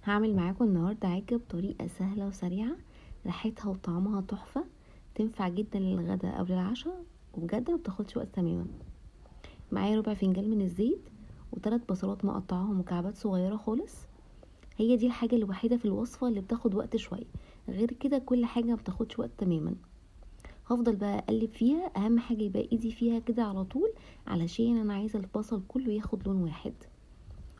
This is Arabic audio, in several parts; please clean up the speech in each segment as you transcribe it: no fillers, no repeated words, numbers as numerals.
هعمل معاكم النهارده عجة بطريقه سهله وسريعه، ريحتها وطعمها تحفه، تنفع جدا للغدا او للعشاء، وبجد ما بتاخدش وقت تماما. معايا ربع فنجان من الزيت وثلاث بصلات مقطعاهم مكعبات صغيره خالص. هي دي الحاجه الوحيده في الوصفه اللي بتاخد وقت شويه، غير كده كل حاجه ما بتاخدش وقت تماما. هفضل بقى اقلب فيها، اهم حاجه يبقى ايدي فيها كده على طول، علشان انا عايزه البصل كله ياخد لون واحد.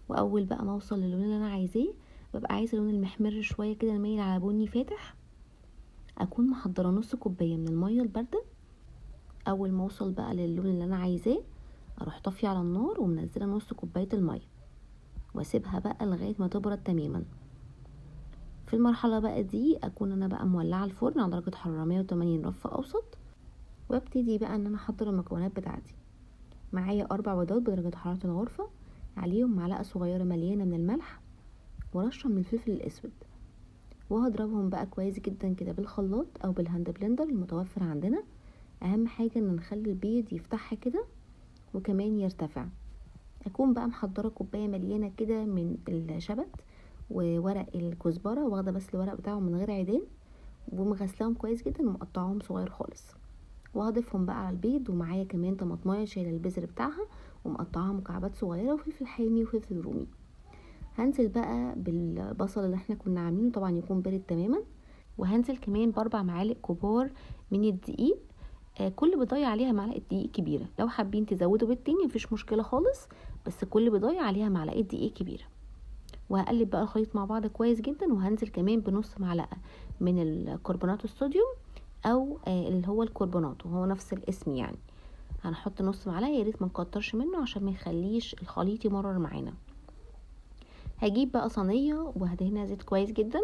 واول بقى ما اوصل للون اللي انا عايزاه، ببقى عايزه اللون المحمر شويه كده مايل على بني فاتح، اكون محضره نص كوبايه من الميه البارده. اول ما اوصل بقى للون اللي انا عايزاه، اروح طافيه على النار ومنزله نص كوبايه الميه، واسيبها بقى لغايه ما تبرد تماما. في المرحله بقى دي اكون انا بقى مولعه الفرن على درجه حراره 180 رف اوسط، وابتدي بقى ان انا احضر المكونات بتاعتي. معايا 4 بيضات بدرجه حراره الغرفه، عليهم معلقه صغيره مليانه من الملح ورشه من الفلفل الاسود، وهضربهم بقى كويس جدا كده بالخلاط او بالهاند بلندر المتوفر عندنا. اهم حاجه ان نخلي البيض يفتحها كده وكمان يرتفع. اكون بقى محضره كوبايه مليانه كده من الشبت وورق الكزبره، واخده بس الورق بتاعهم من غير عيدان، ومغسلاهم كويس جدا ومقطعاهم صغير خالص، وهضيفهم بقى على البيض. ومعايا كمان طماطمايه شايله البذر بتاعها ومقطعاها مكعبات صغيره، وفلفل حامي وفلفل رومي. هنزل بقى بالبصل اللي احنا كنا عاملينه، طبعا يكون بارد تماما. وهنزل كمان ب4 معالق كبار من الدقيق، كل بضايه عليها معلقه دقيق كبيره. لو حابين تزودوا بالتاني مفيش مشكله خالص، بس كل بضايه عليها معلقه دقيق كبيره. وهقلب بقى الخليط مع بعض كويس جدا، وهنزل كمان بنص معلقه من الكربونات الصوديوم، او اللي هو الكربونات وهو نفس الاسم يعني. هنحط نص معلقه، يا ريت ما نكترش منه عشان ما يخليش الخليط يمرر معانا. هجيب بقى صينيه وهدهنها زيت كويس جدا،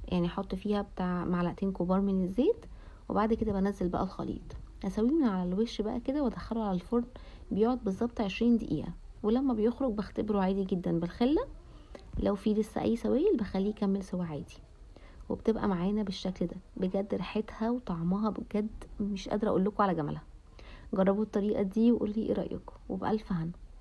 يعني احط فيها بتاع معلقتين كبار من الزيت. وبعد كده بنزل بقى الخليط، اسويه من على الوش بقى كده وادخله على الفرن. بيقعد بالظبط 20 دقيقه، ولما بيخرج بختبره عادي جدا بالخله. لو في لسه اي سوائل بخليه يكمل سوا عادي. وبتبقى معانا بالشكل ده، بجد ريحتها وطعمها بجد مش قادره اقول لكم على جمالها. جربوا الطريقه دي وقولي ايه رايكم، وبالف هنا.